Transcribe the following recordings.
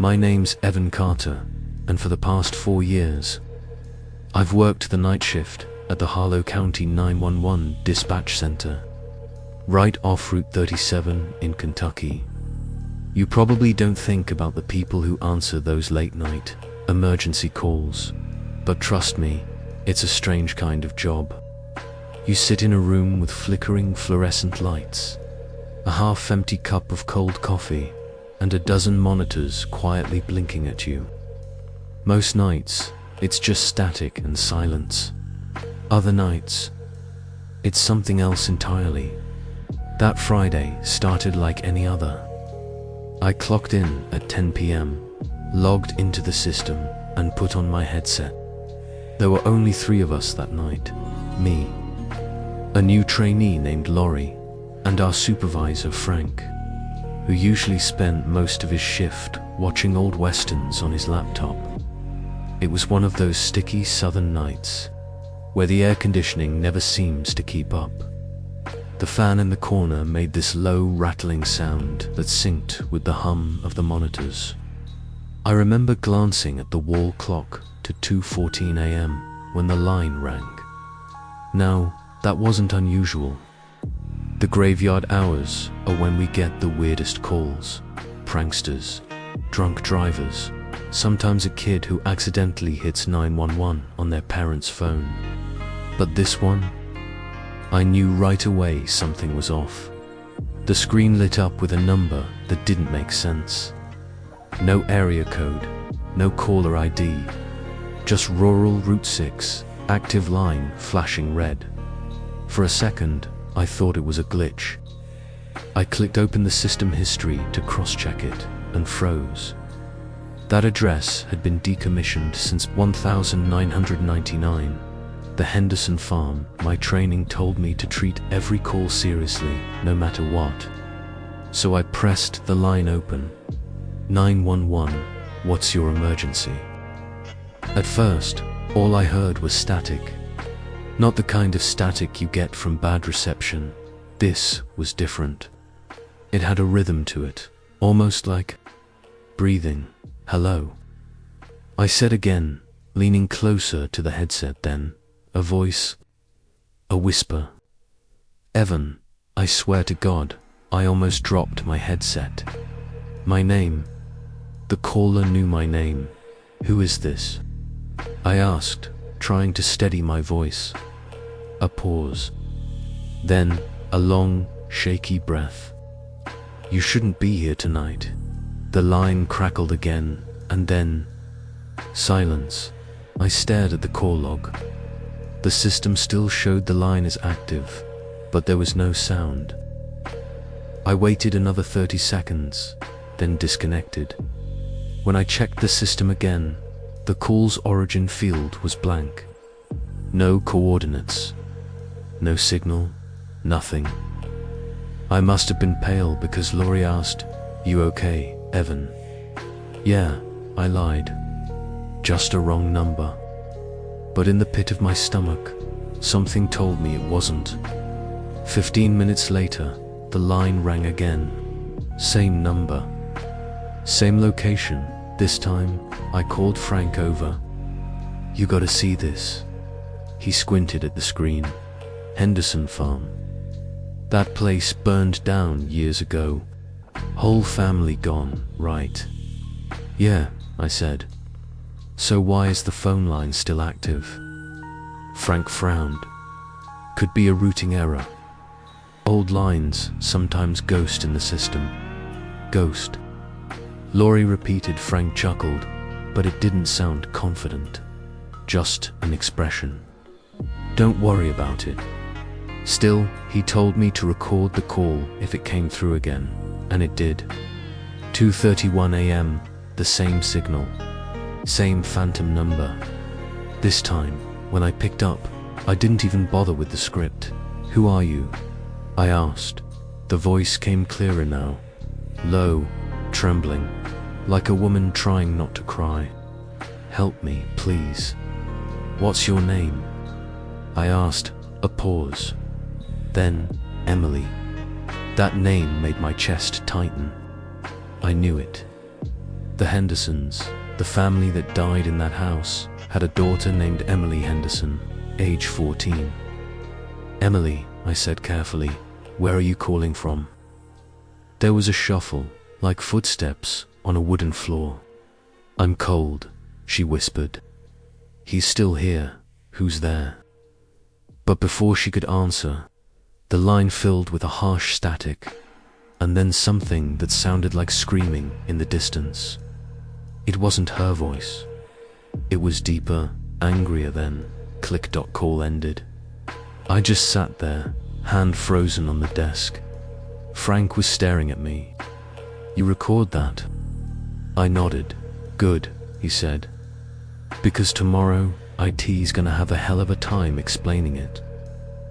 My name's Evan Carter, and for the past 4 years, I've worked the night shift at the Harlow County 911 Dispatch Center, right off Route 37 in Kentucky. You probably don't think about the people who answer those late-night emergency calls, but trust me, it's a strange kind of job. You sit in a room with flickering fluorescent lights, a half-empty cup of cold coffee, and a dozen monitors quietly blinking at you. Most nights, it's just static and silence. Other nights, it's something else entirely. That Friday started like any other. I clocked in at 10 p.m., logged into the system, and put on my headset. There were only 3 of us that night. Me, a new trainee named Laurie, and our supervisor Frank, who usually spent most of his shift watching old westerns on his laptop. It was one of those sticky southern nights where the air conditioning never seems to keep up. The fan in the corner made this low rattling sound that synced with the hum of the monitors. I remember glancing at the wall clock to 2:14 a.m. when the line rang. Now, that wasn't unusual. The graveyard hours are when we get the weirdest calls. Pranksters, drunk drivers, sometimes a kid who accidentally hits 911 on their parents' phone. But this one, I knew right away something was off. The screen lit up with a number that didn't make sense. No area code, no caller ID, just rural Route 6, active line flashing red. For a second, I thought it was a glitch. I clicked open the system history to cross-check it and froze. That address had been decommissioned since 1999. The Henderson farm. My training told me to treat every call seriously, no matter what. So I pressed the line open. 911, what's your emergency? At first, all I heard was static. Not the kind of static you get from bad reception. This was different. It had a rhythm to it, almost like breathing. Hello. I said again, leaning closer to the headset then. A voice, a whisper. Evan, I swear to God, I almost dropped my headset. My name. The caller knew my name. Who is this? I asked, trying to steady my voice. A pause. Then, a long, shaky breath. You shouldn't be here tonight. The line crackled again, and then silence. I stared at the call log. The system still showed the line as active, but there was no sound. I waited another 30 seconds, then disconnected. When I checked the system again, the call's origin field was blank. No coordinates, no signal, nothing. I must have been pale because Laurie asked, "You okay, Evan?" Yeah, I lied. Just a wrong number. But in the pit of my stomach, something told me it wasn't. 15 minutes later, the line rang again. Same number. Same location. This time, I called Frank over. You gotta see this. He squinted at the screen. Henderson Farm. That place burned down years ago. Whole family gone, right? Yeah, I said. So why is the phone line still active? Frank frowned. Could be a routing error. Old lines sometimes ghost in the system. Ghost. Laurie repeated. Frank chuckled, but it didn't sound confident. Just an expression. Don't worry about it. Still, he told me to record the call if it came through again, and it did. 2:31 a.m., the same signal. Same phantom number. This time, when I picked up, I didn't even bother with the script. Who are you? I asked. The voice came clearer now. Low, trembling, like a woman trying not to cry. Help me, please. What's your name? I asked. A pause. Then, Emily. That name made my chest tighten. I knew it. The Hendersons, the family that died in that house, had a daughter named Emily Henderson, age 14. "Emily," I said carefully, "where are you calling from?" There was a shuffle, like footsteps, on a wooden floor. "I'm cold," she whispered. "He's still here. Who's there?" But before she could answer, the line filled with a harsh static, and then something that sounded like screaming in the distance. It wasn't her voice. It was deeper, angrier then. Click. Call ended. I just sat there, hand frozen on the desk. Frank was staring at me. "You record that?" I nodded. "Good," he said. "Because tomorrow, IT's gonna have a hell of a time explaining it."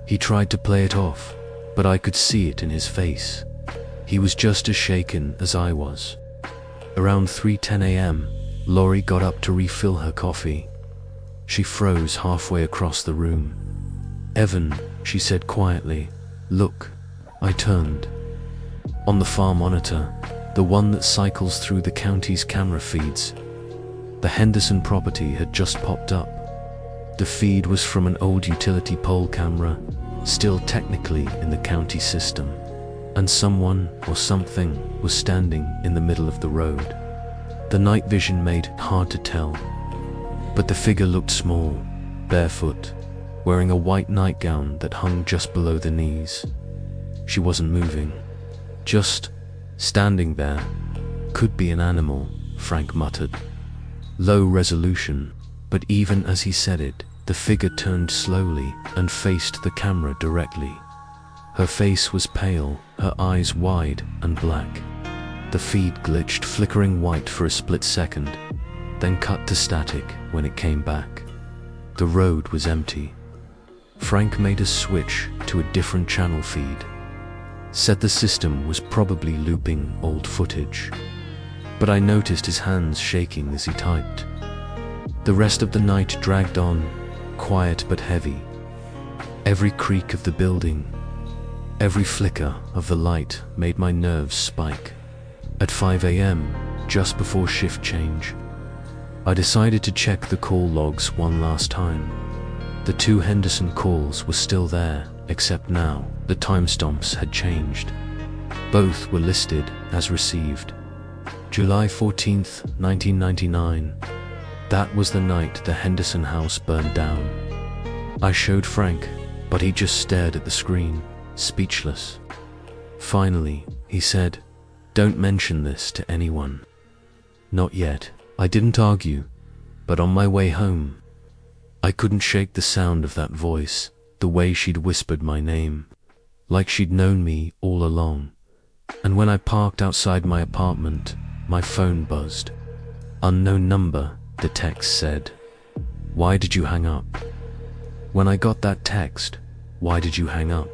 He tried to play it off, but I could see it in his face. He was just as shaken as I was. Around 3:10 a.m., Laurie got up to refill her coffee. She froze halfway across the room. "Evan," she said quietly, "look." I turned. On the far monitor, the one that cycles through the county's camera feeds, the Henderson property had just popped up. The feed was from an old utility pole camera, still technically in the county system, and someone or something was standing in the middle of the road. The night vision made it hard to tell, but the figure looked small, barefoot, wearing a white nightgown that hung just below the knees. She wasn't moving, just standing there. "Could be an animal," Frank muttered. Low resolution, but even as he said it, the figure turned slowly and faced the camera directly. Her face was pale, her eyes wide and black. The feed glitched, flickering white for a split second, then cut to static when it came back. The road was empty. Frank made a switch to a different channel feed. Said the system was probably looping old footage. But I noticed his hands shaking as he typed. The rest of the night dragged on, quiet but heavy. Every creak of the building, every flicker of the light made my nerves spike. At 5 a.m., just before shift change, I decided to check the call logs one last time. The 2 Henderson calls were still there, except now the timestamps had changed. Both were listed as received. July 14th, 1999. That was the night the Henderson house burned down. I showed Frank, but he just stared at the screen, speechless. Finally, he said, "Don't mention this to anyone." "Not yet." I didn't argue, but on my way home, I couldn't shake the sound of that voice, the way she'd whispered my name, like she'd known me all along. And when I parked outside my apartment, my phone buzzed. "Unknown number," the text said. "Why did you hang up?" When I got that text, "Why did you hang up?"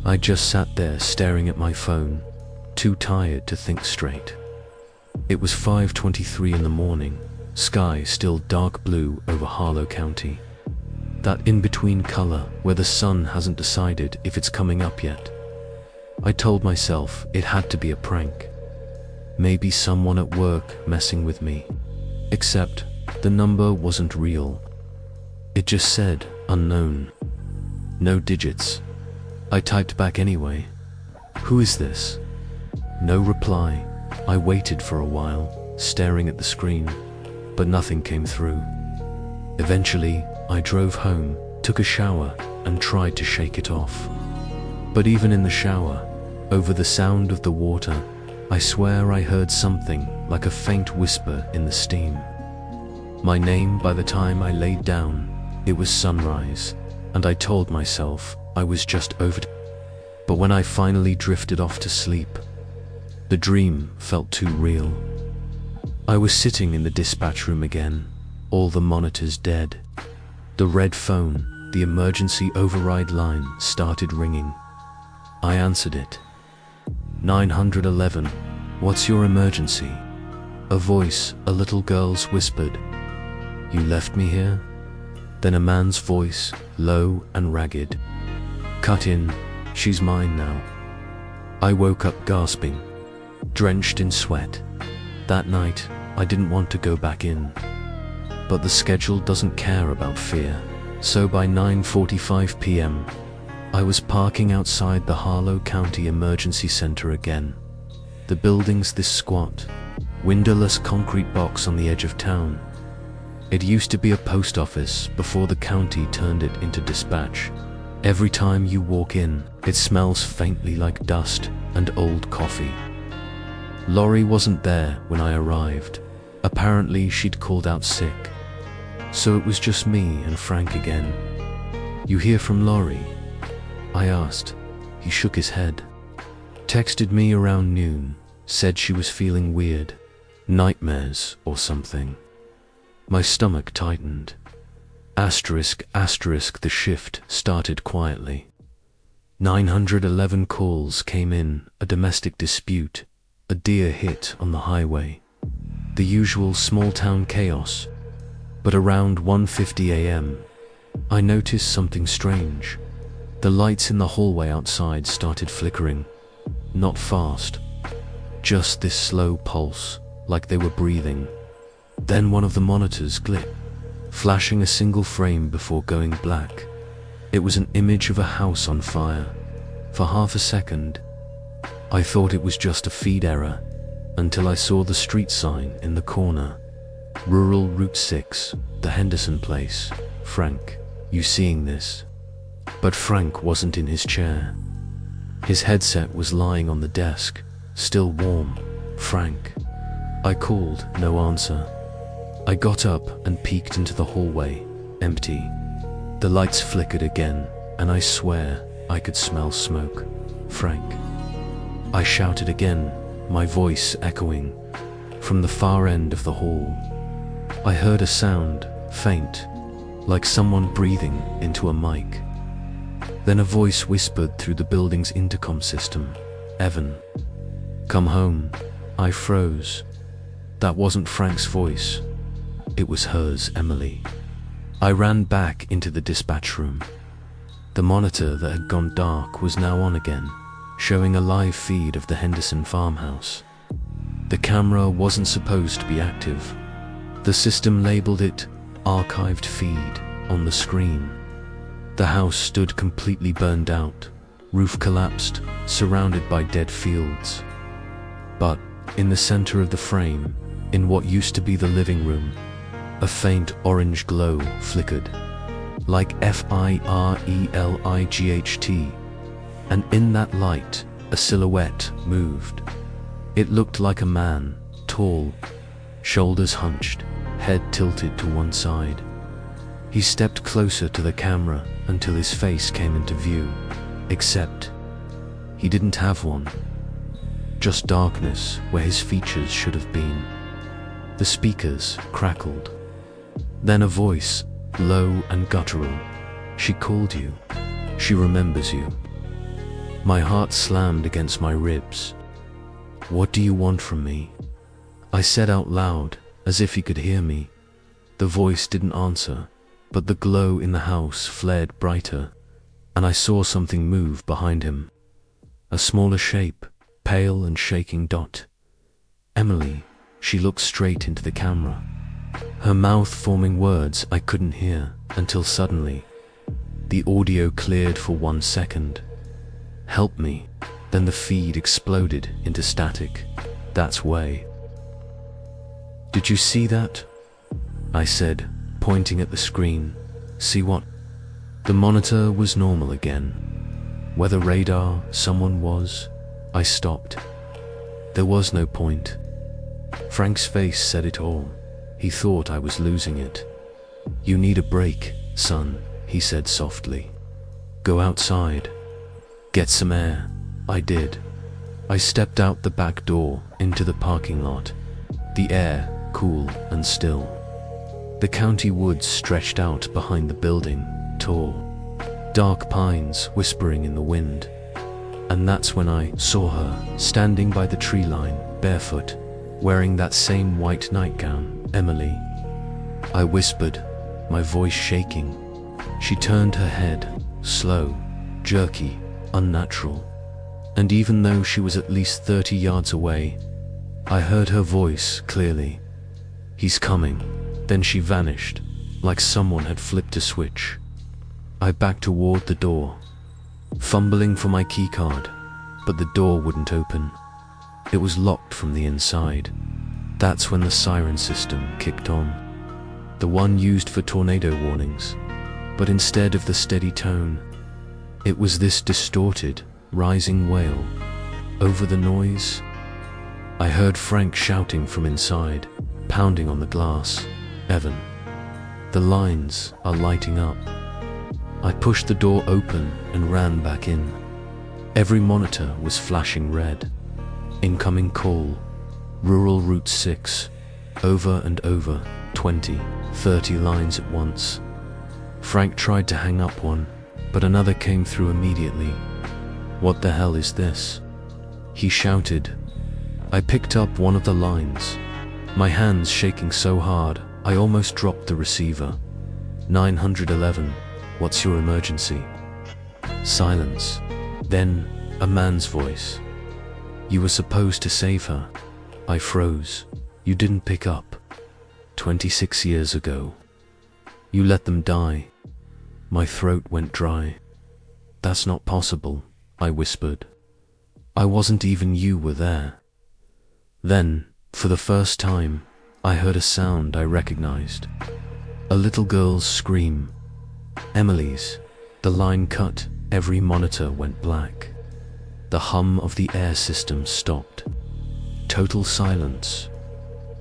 I just sat there staring at my phone, too tired to think straight. It was 5:23 in the morning, sky still dark blue over Harlow County. That in-between color where the sun hasn't decided if it's coming up yet. I told myself it had to be a prank. Maybe someone at work messing with me. Except the number wasn't real. It just said unknown. No digits. I typed back anyway. "Who is this?" No reply. I waited for a while, staring at the screen, but nothing came through. Eventually, I drove home, took a shower, and tried to shake it off. But even in the shower, over the sound of the water, I swear I heard something like a faint whisper in the steam. My name by the time I laid down, it was sunrise, and I told myself I was just over it. But when I finally drifted off to sleep, the dream felt too real. I was sitting in the dispatch room again, all the monitors dead. The red phone, the emergency override line, started ringing. I answered it. 911, what's your emergency? A voice, a little girl's, whispered. You left me here? Then a man's voice, low and ragged. Cut in, she's mine now. I woke up gasping, drenched in sweat. That night, I didn't want to go back in. But the schedule doesn't care about fear. So by 9:45 p.m., I was parking outside the Harlow County Emergency Center again. The building's this squat, windowless concrete box on the edge of town. It used to be a post office before the county turned it into dispatch. Every time you walk in, it smells faintly like dust and old coffee. Laurie wasn't there when I arrived. Apparently she'd called out sick. So it was just me and Frank again. "You hear from Laurie?" I asked. He shook his head. Texted me around noon, said she was feeling weird, nightmares or something. My stomach tightened. Asterisk, the shift started quietly. 911 calls came in, a domestic dispute, a deer hit on the highway. The usual small-town chaos. But around 1:50 a.m., I noticed something strange. The lights in the hallway outside started flickering. Not fast. Just this slow pulse, like they were breathing. Then one of the monitors glitched, flashing a single frame before going black. It was an image of a house on fire. For half a second, I thought it was just a feed error, until I saw the street sign in the corner. Rural Route 6, the Henderson place. "Frank, you seeing this?" But Frank wasn't in his chair. His headset was lying on the desk, still warm. "Frank." I called, no answer. I got up and peeked into the hallway, empty. The lights flickered again, and I swear I could smell smoke. "Frank." I shouted again, my voice echoing from the far end of the hall. I heard a sound, faint, like someone breathing into a mic. Then a voice whispered through the building's intercom system, "Evan, come home." I froze. That wasn't Frank's voice. It was hers, Emily. I ran back into the dispatch room. The monitor that had gone dark was now on again, showing a live feed of the Henderson farmhouse. The camera wasn't supposed to be active. The system labeled it "archived feed" on the screen. The house stood completely burned out, roof collapsed, surrounded by dead fields. But in the center of the frame, in what used to be the living room, a faint orange glow flickered, like FIRELIGHT, and in that light, a silhouette moved. It looked like a man, tall, shoulders hunched, head tilted to one side. He stepped closer to the camera until his face came into view, except he didn't have one. Just darkness where his features should have been. The speakers crackled. Then a voice, low and guttural. "She called you. She remembers you." My heart slammed against my ribs. "What do you want from me?" I said out loud, as if he could hear me. The voice didn't answer, but the glow in the house flared brighter, and I saw something move behind him. A smaller shape, pale and shaking dot. "Emily." She looked straight into the camera, her mouth forming words I couldn't hear until suddenly the audio cleared for 1 second. "Help me." Then the feed exploded into static. "That's way." "Did you see that?" I said, pointing at the screen. "See what?" The monitor was normal again. Weather radar, someone was. I stopped. There was no point. Frank's face said it all. He thought I was losing it. "You need a break, son," he said softly. "Go outside. Get some air." I did. I stepped out the back door into the parking lot. The air, cool and still. The county woods stretched out behind the building, tall. Dark pines whispering in the wind. And that's when I saw her, standing by the tree line, barefoot, wearing that same white nightgown. "Emily." I whispered, my voice shaking. She turned her head, slow, jerky, unnatural. And even though she was at least 30 yards away, I heard her voice clearly. "He's coming." Then she vanished, like someone had flipped a switch. I backed toward the door, fumbling for my keycard, but the door wouldn't open. It was locked from the inside. That's when the siren system kicked on, the one used for tornado warnings. But instead of the steady tone, it was this distorted, rising wail. Over the noise, I heard Frank shouting from inside, pounding on the glass. "Evan, the lines are lighting up." I pushed the door open and ran back in. Every monitor was flashing red. "Incoming call, Rural Route 6, over and over, 20, 30 lines at once." Frank tried to hang up one, but another came through immediately. "What the hell is this?" he shouted. I picked up one of the lines, my hands shaking so hard I almost dropped the receiver. 911, what's your emergency? Silence. Then, a man's voice. "You were supposed to save her." I froze. "You didn't pick up. 26 years ago. You let them die." My throat went dry. "That's not possible," I whispered. "I wasn't even you were there." Then, for the first time, I heard a sound I recognized. A little girl's scream. Emily's. The line cut, every monitor went black. The hum of the air system stopped. Total silence.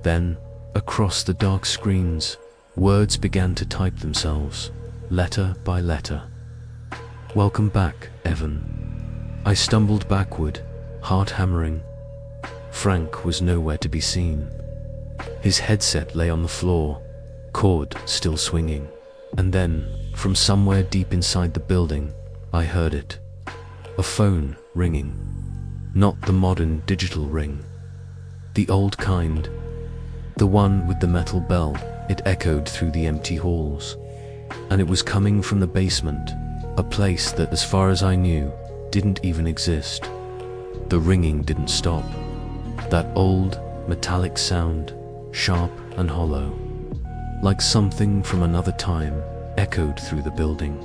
Then, across the dark screens, words began to type themselves, letter by letter. "Welcome back, Evan." I stumbled backward, heart hammering. Frank was nowhere to be seen. His headset lay on the floor, cord still swinging. And then, from somewhere deep inside the building, I heard it. A phone ringing. Not the modern digital ring. The old kind. The one with the metal bell. It echoed through the empty halls. And it was coming from the basement, a place that, as far as I knew, didn't even exist. The ringing didn't stop. That old, metallic sound, sharp and hollow, like something from another time, echoed through the building,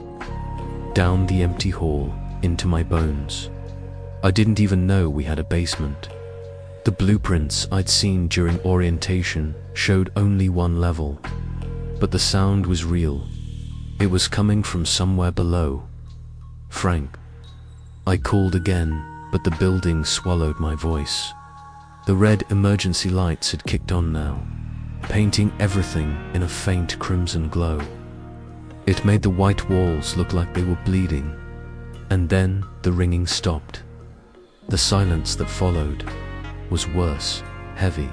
down the empty hall, into my bones. I didn't even know we had a basement. The blueprints I'd seen during orientation showed only one level, but the sound was real. It was coming from somewhere below. "Frank." I called again, but the building swallowed my voice. The red emergency lights had kicked on now, painting everything in a faint crimson glow. It made the white walls look like they were bleeding, and then the ringing stopped. The silence that followed was worse, heavy,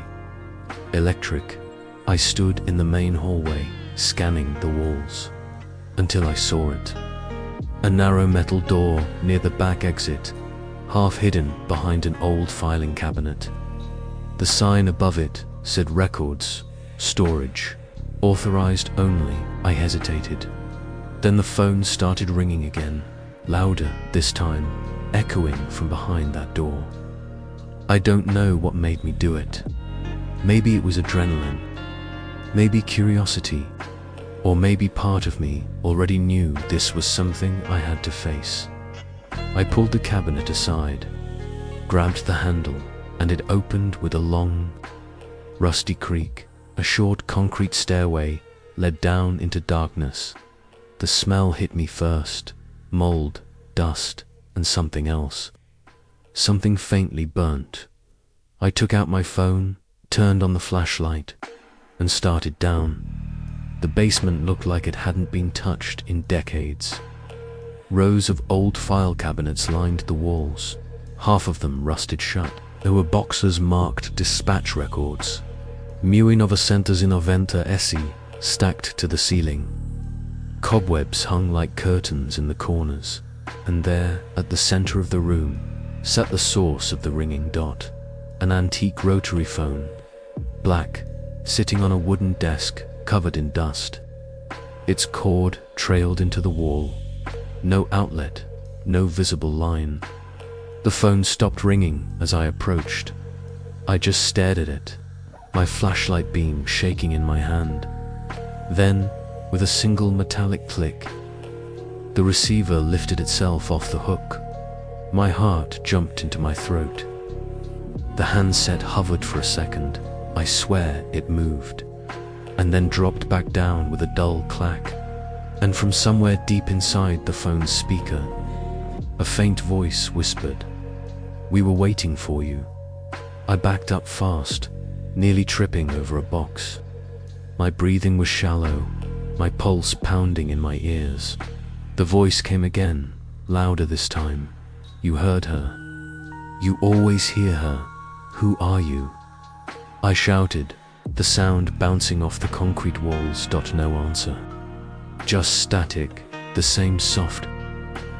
electric. I stood in the main hallway, scanning the walls, until I saw it. A narrow metal door near the back exit, half hidden behind an old filing cabinet. The sign above it said records, storage, authorized only. I hesitated. Then the phone started ringing again, louder this time, echoing from behind that door. I don't know what made me do it. Maybe it was adrenaline, maybe curiosity, or maybe part of me already knew this was something I had to face. I pulled the cabinet aside, grabbed the handle, and it opened with a long, rusty creak. A short concrete stairway led down into darkness. The smell hit me first, mold, dust, and something else. Something faintly burnt. I took out my phone, turned on the flashlight, and started down. The basement looked like it hadn't been touched in decades. Rows of old file cabinets lined the walls, half of them rusted shut. There were boxes marked dispatch records, Mui $990 SE, stacked to the ceiling. Cobwebs hung like curtains in the corners, and there, at the center of the room, sat the source of the ringing dot, an antique rotary phone, black, sitting on a wooden desk covered in dust. Its cord trailed into the wall. No outlet, no visible line. The phone stopped ringing as I approached. I just stared at it, my flashlight beam shaking in my hand. Then, with a single metallic click, the receiver lifted itself off the hook. My heart jumped into my throat. The handset hovered for a second. I swear it moved, and then dropped back down with a dull clack. And from somewhere deep inside the phone's speaker, a faint voice whispered, "We were waiting for you." I backed up fast, nearly tripping over a box. My breathing was shallow, my pulse pounding in my ears. The voice came again, louder this time. "You heard her. You always hear her. Who are you?" I shouted, the sound bouncing off the concrete walls. No answer. Just static, the same soft,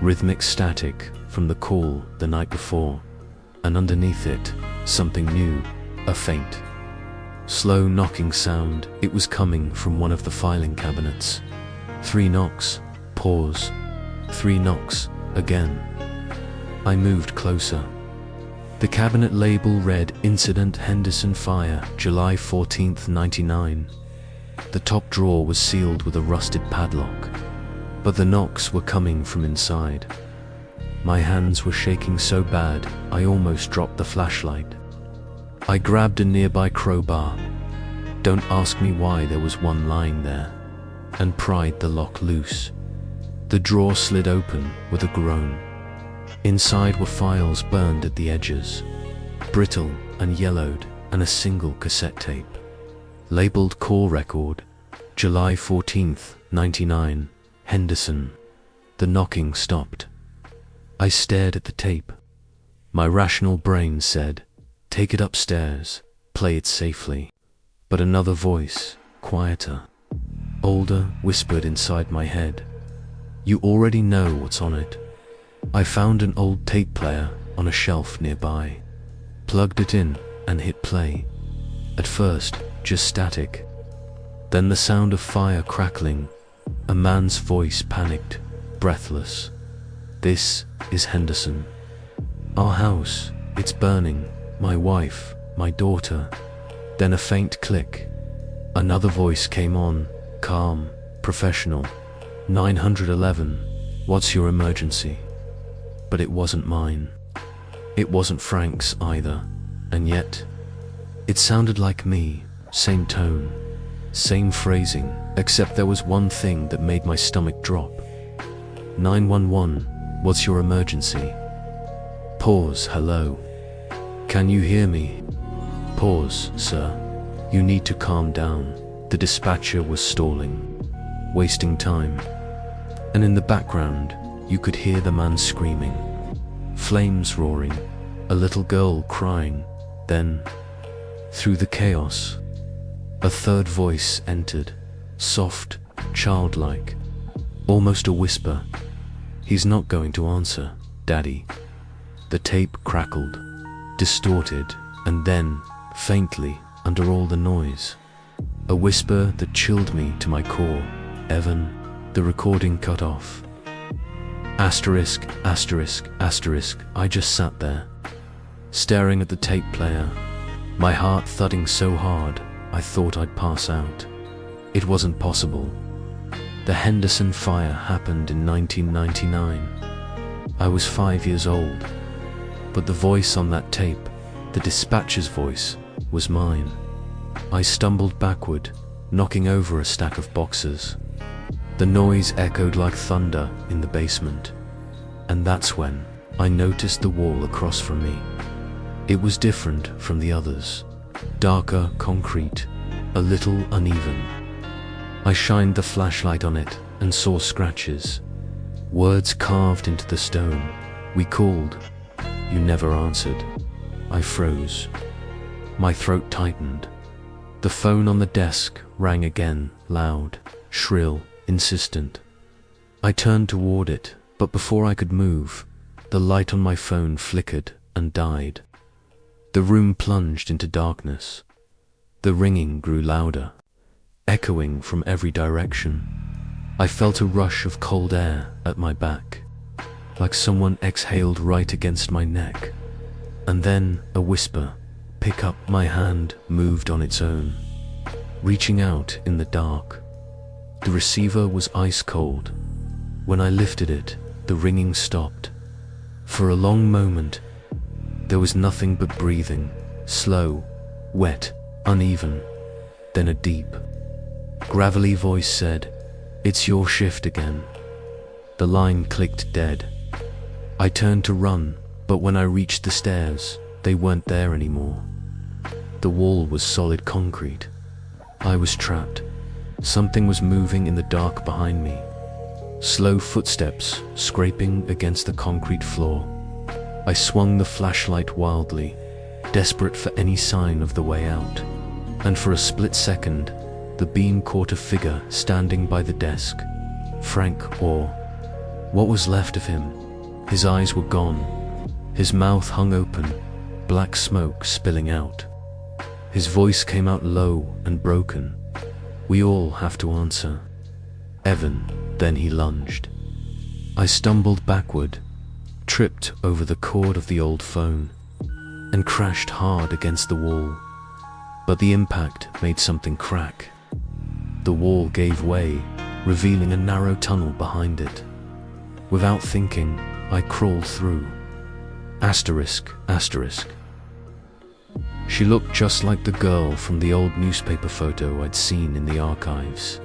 rhythmic static from the call the night before. And underneath it, something new, a faint, slow knocking sound. It was coming from one of the filing cabinets. 3 knocks, pause, 3 knocks, again. I moved closer. The cabinet label read Incident Henderson Fire, July 14th, 99. The top drawer was sealed with a rusted padlock, but the knocks were coming from inside. My hands were shaking so bad, I almost dropped the flashlight. I grabbed a nearby crowbar. Don't ask me why, there was one lying there, and pried the lock loose. The drawer slid open with a groan. Inside were files burned at the edges, brittle and yellowed, and a single cassette tape. Labeled Call Record, July 14th, 99, Henderson. The knocking stopped. I stared at the tape. My rational brain said, "Take it upstairs, play it safely." But another voice, quieter, older, whispered inside my head, "You already know what's on it." I found an old tape player on a shelf nearby, plugged it in, and hit play. At first, just static. Then the sound of fire crackling, a man's voice panicked, breathless. "This is Henderson. Our house, it's burning, my wife, my daughter." Then a faint click. Another voice came on, calm, professional. 911, what's your emergency? But it wasn't mine. It wasn't Frank's either, and yet, it sounded like me, same tone, same phrasing, except there was one thing that made my stomach drop. 911, what's your emergency? Pause, hello. Can you hear me? Pause, sir. You need to calm down. The dispatcher was stalling, wasting time. And in the background, you could hear the man screaming, flames roaring, a little girl crying. Then, through the chaos, a third voice entered, soft, childlike, almost a whisper. "He's not going to answer, Daddy." The tape crackled, distorted, and then, faintly, under all the noise, a whisper that chilled me to my core. "Evan." The recording cut off. Asterisk, asterisk, asterisk. I just sat there, staring at the tape player, my heart thudding so hard I thought I'd pass out. It wasn't possible. The Henderson fire happened in 1999. I was 5 years old, but the voice on that tape, the dispatcher's voice, was mine. I stumbled backward, knocking over a stack of boxes. The noise echoed like thunder in the basement, and that's when I noticed the wall across from me. It was different from the others, darker concrete, a little uneven. I shined the flashlight on it and saw scratches, words carved into the stone. "We called. You never answered." I froze. My throat tightened. The phone on the desk rang again, loud, shrill, insistent. I turned toward it, but before I could move, the light on my phone flickered and died. The room plunged into darkness. The ringing grew louder, echoing from every direction. I felt a rush of cold air at my back, like someone exhaled right against my neck. And then a whisper, pick up. My hand moved on its own, reaching out in the dark. The receiver was ice cold. When I lifted it, the ringing stopped. For a long moment, there was nothing but breathing, slow, wet, uneven. Then a deep, gravelly voice said, "It's your shift again." The line clicked dead. I turned to run, but when I reached the stairs, they weren't there anymore. The wall was solid concrete. I was trapped. Something was moving in the dark behind me. Slow footsteps scraping against the concrete floor. I swung the flashlight wildly, desperate for any sign of the way out. And for a split second, the beam caught a figure standing by the desk. Frank, or what was left of him. His eyes were gone. His mouth hung open, black smoke spilling out. His voice came out low and broken. "We all have to answer. Evan." Then he lunged. I stumbled backward, tripped over the cord of the old phone, and crashed hard against the wall. But the impact made something crack. The wall gave way, revealing a narrow tunnel behind it. Without thinking, I crawled through. Asterisk, asterisk. She looked just like the girl from the old newspaper photo I'd seen in the archives,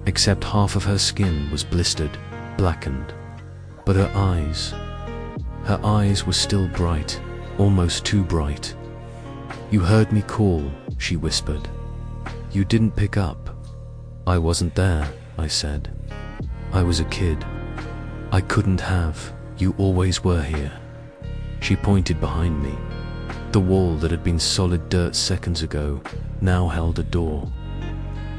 except half of her skin was blistered, blackened. But her eyes were still bright, almost too bright. "You heard me call," she whispered. "You didn't pick up." "I wasn't there," I said. "I was a kid. I couldn't have. You always were here." She pointed behind me. The wall that had been solid dirt seconds ago now held a door.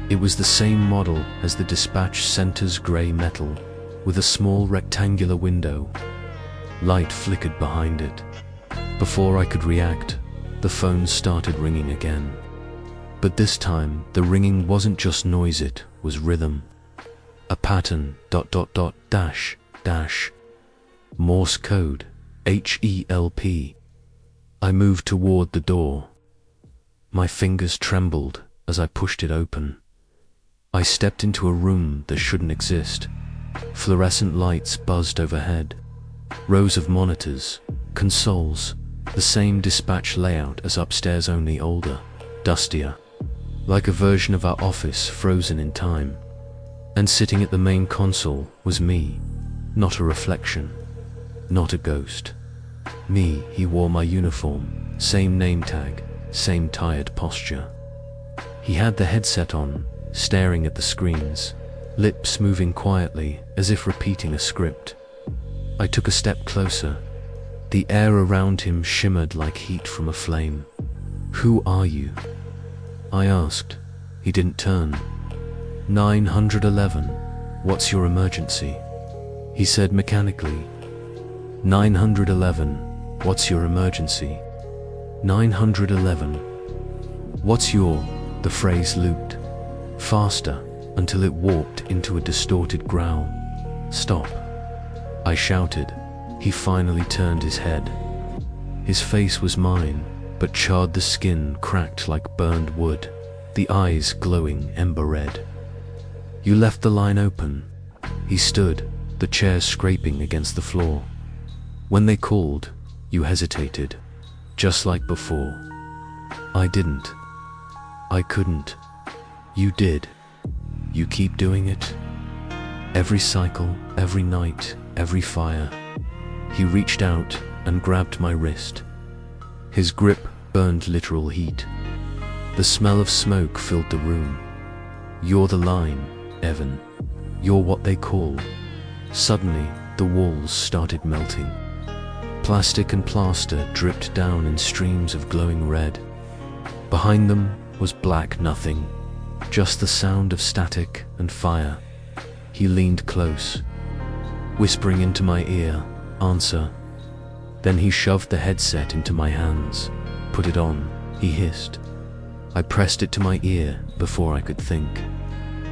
It was the same model as the dispatch center's gray metal, with a small rectangular window. Light flickered behind it. Before I could react, the phone started ringing again. But this time, the ringing wasn't just noise, it was rhythm. A pattern, ... dash, dash. Morse code, HELP. I moved toward the door. My fingers trembled as I pushed it open. I stepped into a room that shouldn't exist. Fluorescent lights buzzed overhead. Rows of monitors, consoles, the same dispatch layout as upstairs, only older, dustier. Like a version of our office frozen in time. And sitting at the main console was me, not a reflection, not a ghost. Me, he wore my uniform, same name tag, same tired posture. He had the headset on, staring at the screens, lips moving quietly as if repeating a script. I took a step closer. The air around him shimmered like heat from a flame. "Who are you?" I asked. He didn't turn. 911, what's your emergency? He said mechanically. 911, what's your emergency? 911, what's your... The phrase looped, faster, until it warped into a distorted growl. "Stop," I shouted. He finally turned his head. His face was mine, but charred, the skin cracked like burned wood, the eyes glowing ember red. "You left the line open." He stood, the chairs scraping against the floor. "When they called, you hesitated, just like before." "I didn't. I couldn't." "You did. You keep doing it. Every cycle, every night, every fire." He reached out and grabbed my wrist. His grip burned literal heat. The smell of smoke filled the room. "You're the line, Evan. You're what they call." Suddenly, the walls started melting. Plastic and plaster dripped down in streams of glowing red. Behind them was black nothing, just the sound of static and fire. He leaned close, whispering into my ear, "Answer." Then he shoved the headset into my hands. "Put it on," he hissed. I pressed it to my ear before I could think.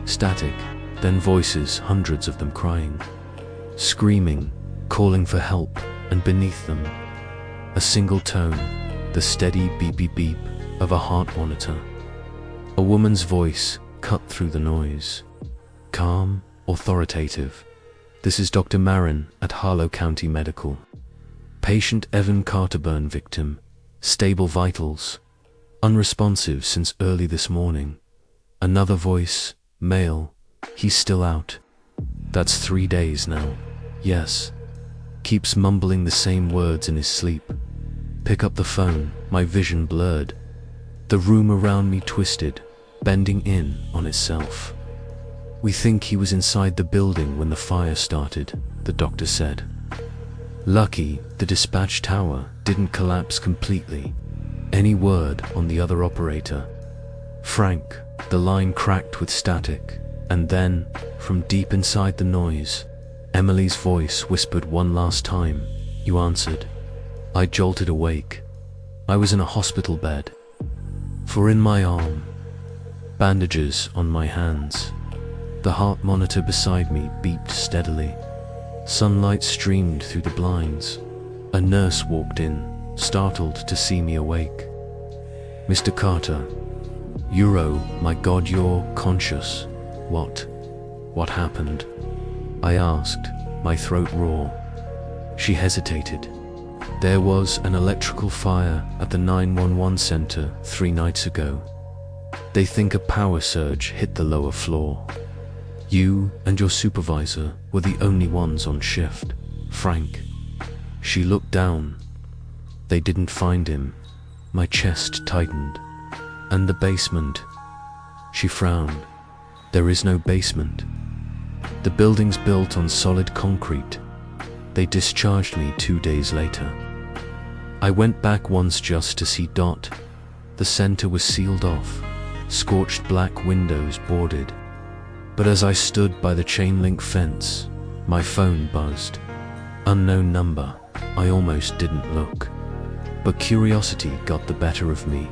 Static, then voices, hundreds of them crying, screaming, calling for help, and beneath them, a single tone, the steady beep beep beep of a heart monitor. A woman's voice cut through the noise. Calm, authoritative. "This is Dr. Marin at Harlow County Medical. Patient Evan Carterburn, victim. Stable vitals. Unresponsive since early this morning." Another voice, male. "He's still out. That's 3 days now. Yes." Keeps mumbling the same words in his sleep. Pick up the phone, my vision blurred. The room around me twisted, bending in on itself. "We think he was inside the building when the fire started," the doctor said. Lucky the dispatch tower didn't collapse completely. Any word on the other operator? "Frank." The line cracked with static, and then, from deep inside the noise, Emily's voice whispered one last time. "You answered." I jolted awake. I was in a hospital bed. For in my arm, bandages on my hands. The heart monitor beside me beeped steadily. Sunlight streamed through the blinds. A nurse walked in, startled to see me awake. "Mr. Carter, my God, you're conscious. What happened?" I asked, my throat raw. She hesitated. "There was an electrical fire at the 911 center 3 nights ago. They think a power surge hit the lower floor. You and your supervisor were the only ones on shift, Frank." She looked down. "They didn't find him." My chest tightened. "And the basement?" She frowned. "There is no basement. The building's built on solid concrete. They discharged me 2 days later." I went back once just to see Dot. The center was sealed off, scorched black windows boarded. But as I stood by the chain-link fence, my phone buzzed. Unknown number. I almost didn't look. But curiosity got the better of me.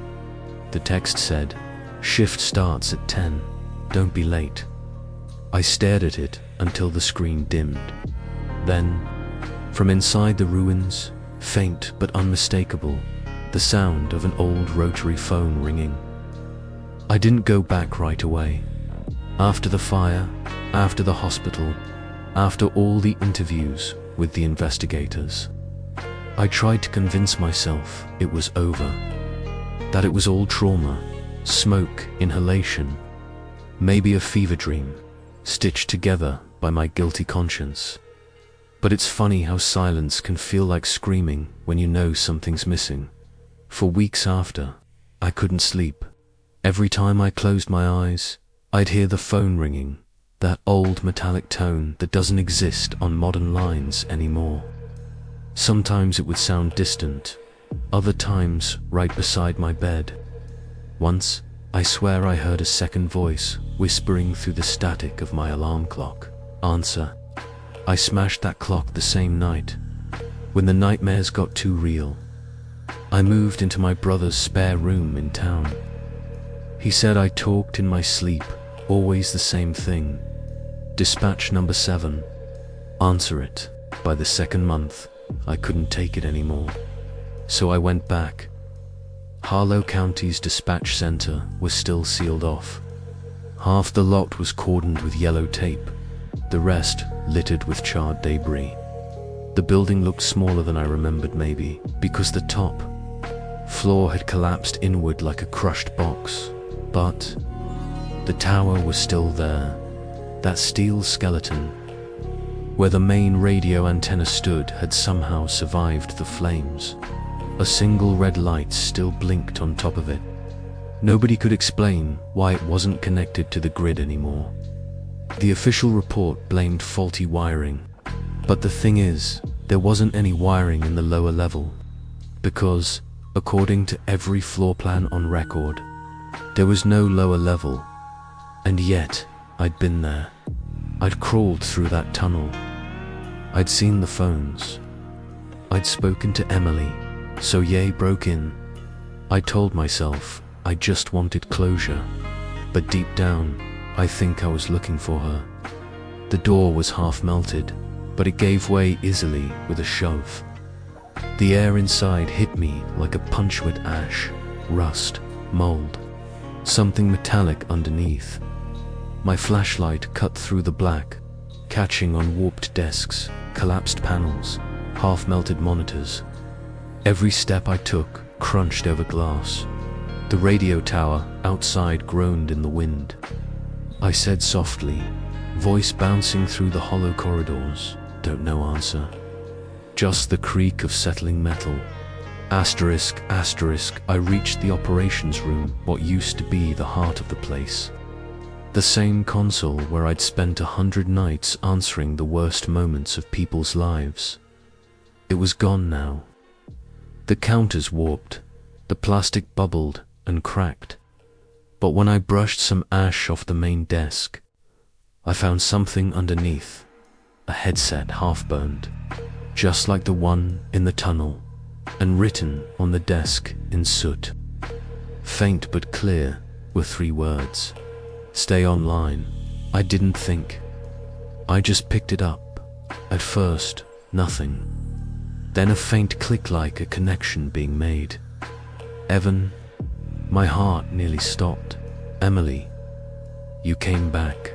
The text said, "Shift starts at 10. Don't be late." I stared at it until the screen dimmed. Then, from inside the ruins, faint but unmistakable, the sound of an old rotary phone ringing. I didn't go back right away. After the fire, after the hospital, after all the interviews with the investigators, I tried to convince myself it was over, that it was all trauma, smoke inhalation, maybe a fever dream, stitched together by my guilty conscience. But it's funny how silence can feel like screaming when you know something's missing. For weeks after, I couldn't sleep. Every time I closed my eyes, I'd hear the phone ringing, that old metallic tone that doesn't exist on modern lines anymore. Sometimes it would sound distant, other times right beside my bed. Once, I swear I heard a second voice whispering through the static of my alarm clock. "Answer." I smashed that clock the same night, when the nightmares got too real. I moved into my brother's spare room in town. He said I talked in my sleep, always the same thing. Dispatch number 7. Answer it. By the second month, I couldn't take it anymore. So I went back. Harlow County's dispatch center was still sealed off. Half the lot was cordoned with yellow tape, the rest littered with charred debris. The building looked smaller than I remembered, maybe because the top floor had collapsed inward like a crushed box. But the tower was still there, that steel skeleton. Where the main radio antenna stood had somehow survived the flames. A single red light still blinked on top of it. Nobody could explain why it wasn't connected to the grid anymore. The official report blamed faulty wiring. But the thing is, there wasn't any wiring in the lower level. Because, according to every floor plan on record, there was no lower level. And yet, I'd been there. I'd crawled through that tunnel. I'd seen the phones. I'd spoken to Emily, so Ye broke in. I told myself I just wanted closure. But deep down, I think I was looking for her. The door was half melted, but it gave way easily with a shove. The air inside hit me like a punch with ash, rust, mold, something metallic underneath. My flashlight cut through the black, catching on warped desks, collapsed panels, half-melted monitors. Every step I took crunched over glass. The radio tower outside groaned in the wind. I said softly, voice bouncing through the hollow corridors, "Don't know answer." Just the creak of settling metal. Asterisk, asterisk, I reached the operations room, what used to be the heart of the place. The same console where I'd spent 100 nights answering the worst moments of people's lives. It was gone now. The counters warped, the plastic bubbled and cracked. But when I brushed some ash off the main desk, I found something underneath, a headset half-burned, just like the one in the tunnel, and written on the desk in soot. Faint but clear were 3 words. "Stay online." I didn't think. I just picked it up. At first, nothing. Then a faint click like a connection being made. "Evan," my heart nearly stopped. "Emily, you came back."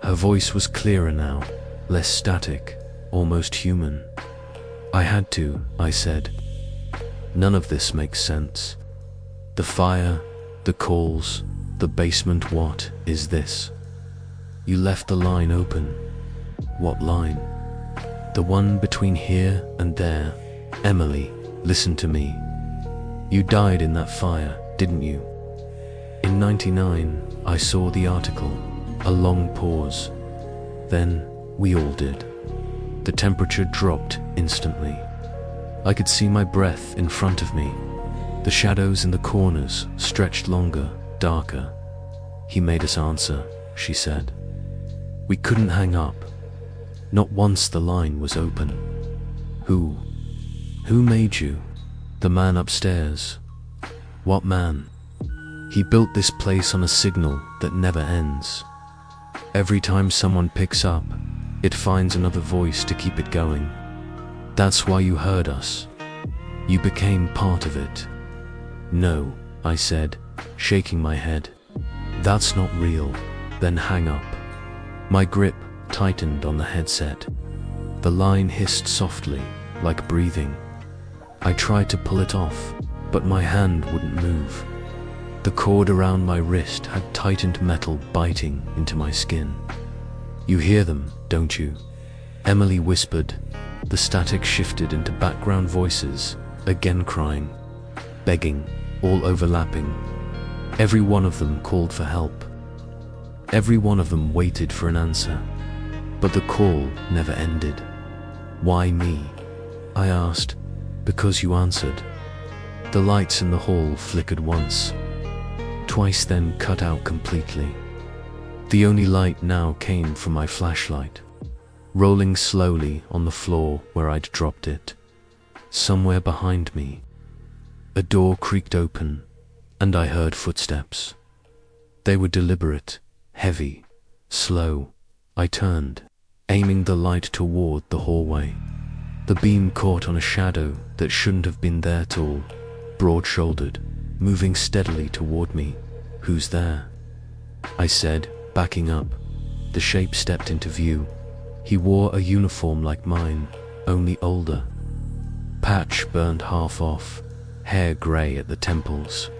Her voice was clearer now, less static, almost human. "I had to," I said. "None of this makes sense. The fire, the calls, the basement, what is this?" "You left the line open." "What line?" "The one between here and there." "Emily, listen to me. You died in that fire, didn't you?" "In '99, I saw the article." A long pause. "Then, we all did." The temperature dropped instantly. I could see my breath in front of me. The shadows in the corners stretched longer, darker. "He made us answer," she said. "We couldn't hang up. Not once the line was open." Who made you?" "The man upstairs." "What man?" "He built this place on a signal that never ends. Every time someone picks up, it finds another voice to keep it going. That's why you heard us. You became part of it." "No," I said, shaking my head. "That's not real." "Then hang up." My grip tightened on the headset. The line hissed softly, like breathing. I tried to pull it off, but my hand wouldn't move. The cord around my wrist had tightened metal biting into my skin. "You hear them, don't you?" Emily whispered. The static shifted into background voices, again crying, begging, all overlapping. Every one of them called for help. Every one of them waited for an answer. But the call never ended. "Why me?" I asked. "Because you answered." The lights in the hall flickered once, twice, then cut out completely. The only light now came from my flashlight, rolling slowly on the floor where I'd dropped it. Somewhere behind me, a door creaked open, and I heard footsteps. They were deliberate, heavy, slow. I turned, aiming the light toward the hallway. The beam caught on a shadow that shouldn't have been there tall, broad-shouldered, moving steadily toward me. "Who's there?" I said, backing up. The shape stepped into view. He wore a uniform like mine, only older. Patch burned half off, hair grey at the temples.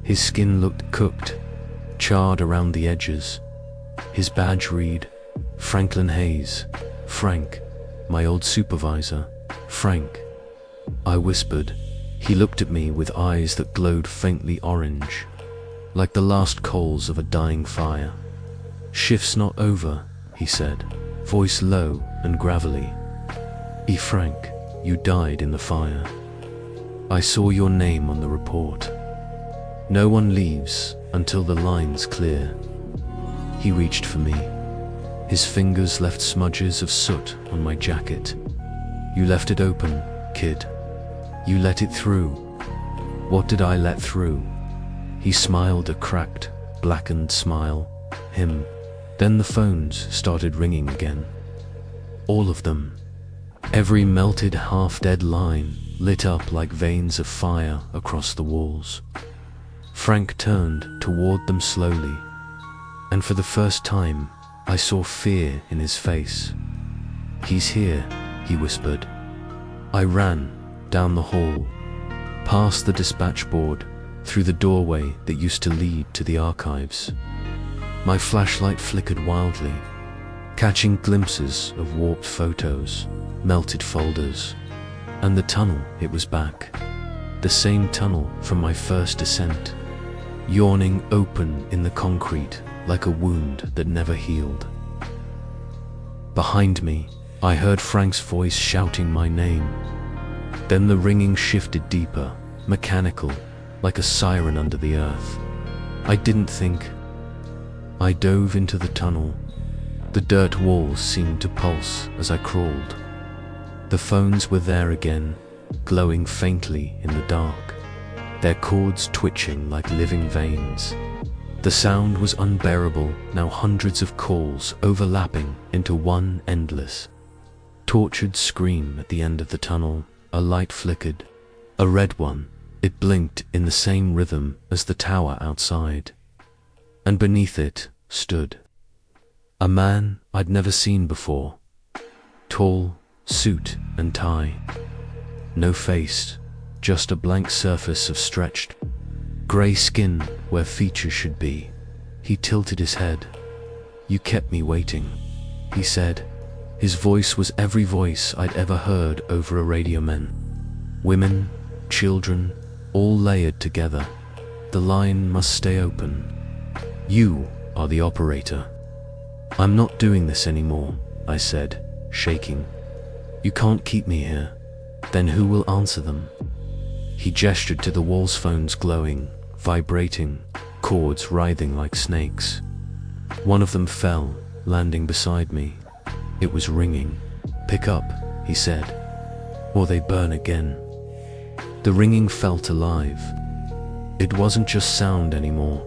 His skin looked cooked, charred around the edges. His badge read, Franklin Hayes. Frank, my old supervisor. Frank. I whispered. He looked at me with eyes that glowed faintly orange, like the last coals of a dying fire. "Shift's not over," he said, voice low and gravelly. Frank, you died in the fire. I saw your name on the report. No one leaves until the line's clear." He reached for me. His fingers left smudges of soot on my jacket. "You left it open, kid. You let it through." "What did I let through?" He smiled a cracked, blackened smile. Him. Then the phones started ringing again. All of them. Every melted half-dead line lit up like veins of fire across the walls. Frank turned toward them slowly, and for the first time, I saw fear in his face. "He's here," he whispered. I ran down the hall, past the dispatch board, through the doorway that used to lead to the archives. My flashlight flickered wildly, catching glimpses of warped photos, melted folders, and the tunnel. It was back. The same tunnel from my first descent, yawning open in the concrete like a wound that never healed. Behind me, I heard Frank's voice shouting my name. Then the ringing shifted deeper, mechanical, like a siren under the earth. I didn't think. I dove into the tunnel. The dirt walls seemed to pulse as I crawled. The phones were there again, glowing faintly in the dark, their cords twitching like living veins. The sound was unbearable, now hundreds of calls overlapping into one endless, tortured scream. At the end of the tunnel, a light flickered, a red one. It blinked in the same rhythm as the tower outside, and beneath it stood a man I'd never seen before. Tall, suit and tie. No face, just a blank surface of stretched, grey skin where features should be. He tilted his head. "You kept me waiting," he said. His voice was every voice I'd ever heard over a radio. Men, women, children, all layered together. "The line must stay open. You are the operator." "I'm not doing this anymore," I said, shaking. "You can't keep me here. Then who will answer them?" He gestured to the wall's phones glowing, vibrating, cords writhing like snakes. One of them fell, landing beside me. It was ringing. "Pick up," he said, "or they burn again." The ringing felt alive. It wasn't just sound anymore.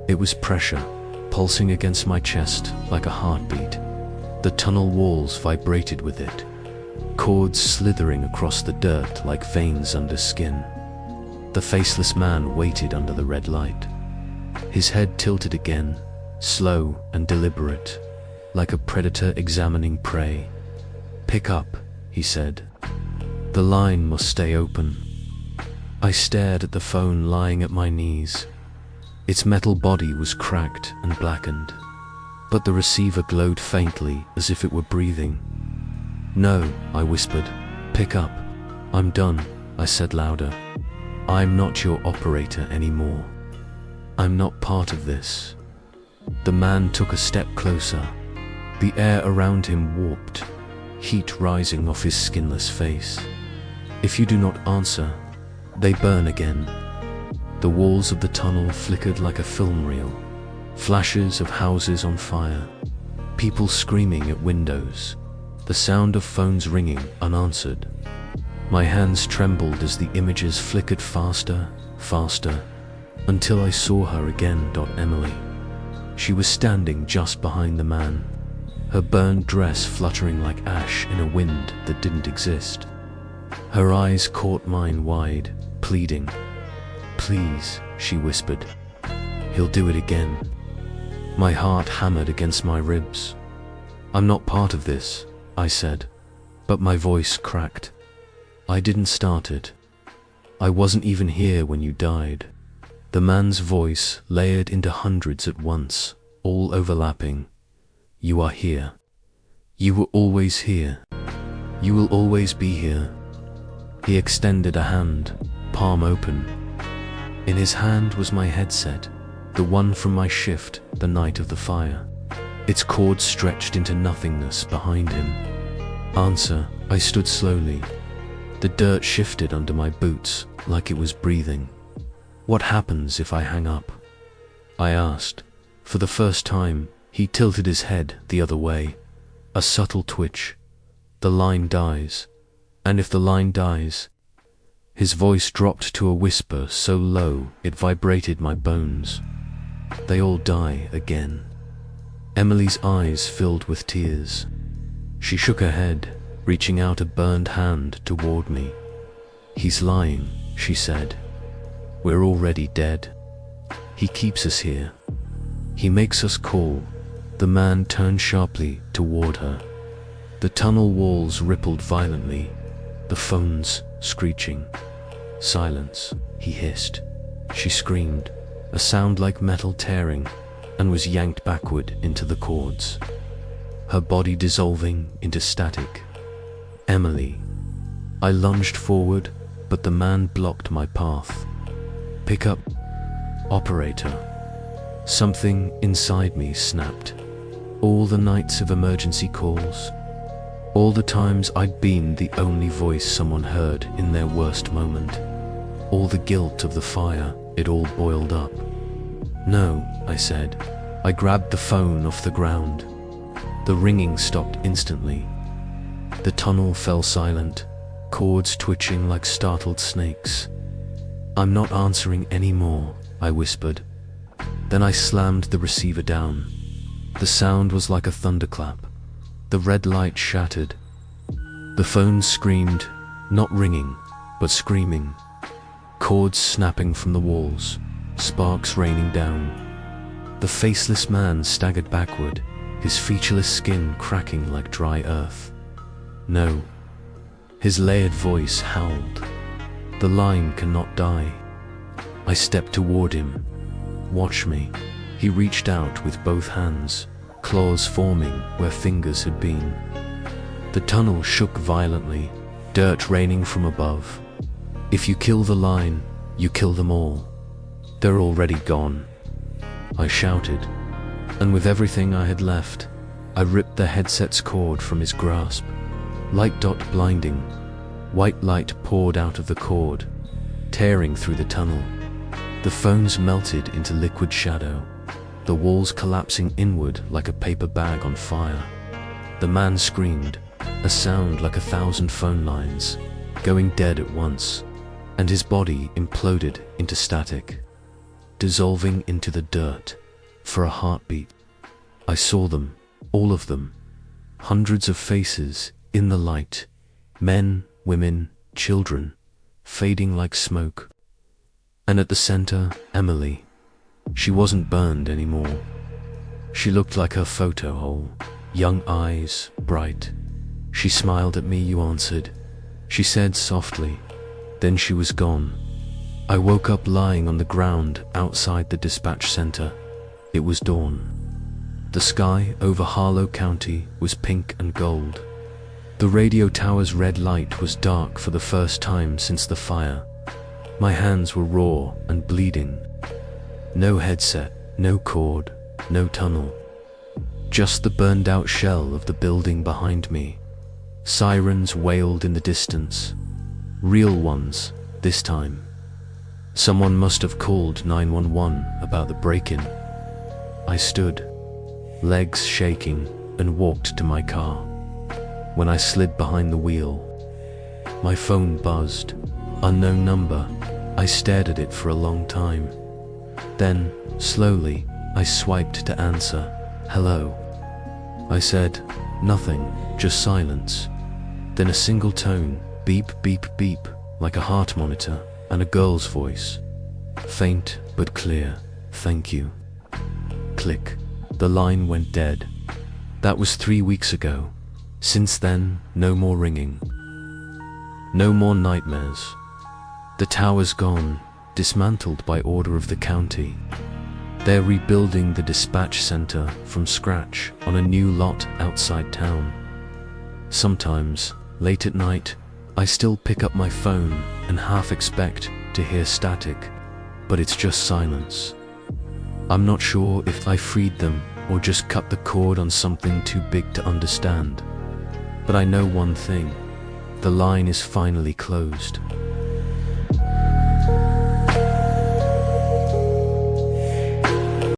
It was pressure, pulsing against my chest like a heartbeat. The tunnel walls vibrated with it, cords slithering across the dirt like veins under skin. The faceless man waited under the red light. His head tilted again, slow and deliberate, like a predator examining prey. "Pick up," he said. "The line must stay open." I stared at the phone lying at my knees. Its metal body was cracked and blackened, but the receiver glowed faintly as if it were breathing. "No," I whispered. "Pick up." "I'm done," I said louder. "I'm not your operator anymore. I'm not part of this." The man took a step closer. The air around him warped, heat rising off his skinless face. "If you do not answer, they burn again." The walls of the tunnel flickered like a film reel. Flashes of houses on fire, people screaming at windows, the sound of phones ringing unanswered. My hands trembled as the images flickered faster, faster, until I saw her again. Emily. She was standing just behind the man, her burned dress fluttering like ash in a wind that didn't exist. Her eyes caught mine wide, pleading. "Please," she whispered. "He'll do it again." My heart hammered against my ribs. "I'm not part of this," I said, but my voice cracked. "I didn't start it. I wasn't even here when you died." The man's voice layered into hundreds at once, all overlapping. "You are here. You were always here. You will always be here." He extended a hand, palm open. In his hand was my headset, the one from my shift the night of the fire. Its cord stretched into nothingness behind him. "Answer," I stood slowly. The dirt shifted under my boots like it was breathing. "What happens if I hang up?" I asked. For the first time, he tilted his head the other way. A subtle twitch. "The line dies. And if the line dies..." His voice dropped to a whisper so low it vibrated my bones. "They all die again." Emily's eyes filled with tears. She shook her head. reaching out a burned hand toward me. "He's lying," she said. "We're already dead. He keeps us here. He makes us call." The man turned sharply toward her. The tunnel walls rippled violently, the phones screeching. "Silence," he hissed. She screamed, a sound like metal tearing, and was yanked backward into the cords, her body dissolving into static. "Emily." I lunged forward, but the man blocked my path. "Pick up, operator." Something inside me snapped. All the nights of emergency calls, all the times I'd been the only voice someone heard in their worst moment, all the guilt of the fire, it all boiled up. "No," I said. I grabbed the phone off the ground. The ringing stopped instantly. The tunnel fell silent, cords twitching like startled snakes. "I'm not answering anymore," I whispered. Then I slammed the receiver down. The sound was like a thunderclap. The red light shattered. The phone screamed, not ringing, but screaming. Cords snapping from the walls, sparks raining down. The faceless man staggered backward, his featureless skin cracking like dry earth. "No." His layered voice howled. "The line cannot die." I stepped toward him. "Watch me." He reached out with both hands, claws forming where fingers had been. The tunnel shook violently, dirt raining from above. "If you kill the line, you kill them all. They're already gone," I shouted, and with everything I had left, I ripped the headset's cord from his grasp. Light dot blinding, white light poured out of the cord, tearing through the tunnel. The phones melted into liquid shadow, the walls collapsing inward like a paper bag on fire. The man screamed, a sound like 1,000 phone lines, going dead at once, and his body imploded into static, dissolving into the dirt for a heartbeat. I saw them, all of them, hundreds of faces in the light, men, women, children, fading like smoke. And at the center, Emily. She wasn't burned anymore. She looked like her photo hole, young eyes, bright. "She smiled at me," you answered. She said softly. Then she was gone. I woke up lying on the ground outside the dispatch center. It was dawn. The sky over Harlow County was pink and gold. The radio tower's red light was dark for the first time since the fire. My hands were raw and bleeding. No headset, no cord, no tunnel. Just the burned out shell of the building behind me. Sirens wailed in the distance. Real ones, this time. Someone must have called 911 about the break-in. I stood, legs shaking, and walked to my car. When I slid behind the wheel, my phone buzzed. Unknown number. I stared at it for a long time. Then, slowly, I swiped to answer. "Hello." I said, "Nothing, just silence." Then a single tone, beep, beep, beep, like a heart monitor, and a girl's voice. Faint but clear, "Thank you." Click. The line went dead. That was 3 weeks ago. Since then, no more ringing. No more nightmares. The tower's gone, dismantled by order of the county. They're rebuilding the dispatch center from scratch on a new lot outside town. Sometimes, late at night, I still pick up my phone and half expect to hear static, but it's just silence. I'm not sure if I freed them or just cut the cord on something too big to understand. But I know one thing: the line is finally closed.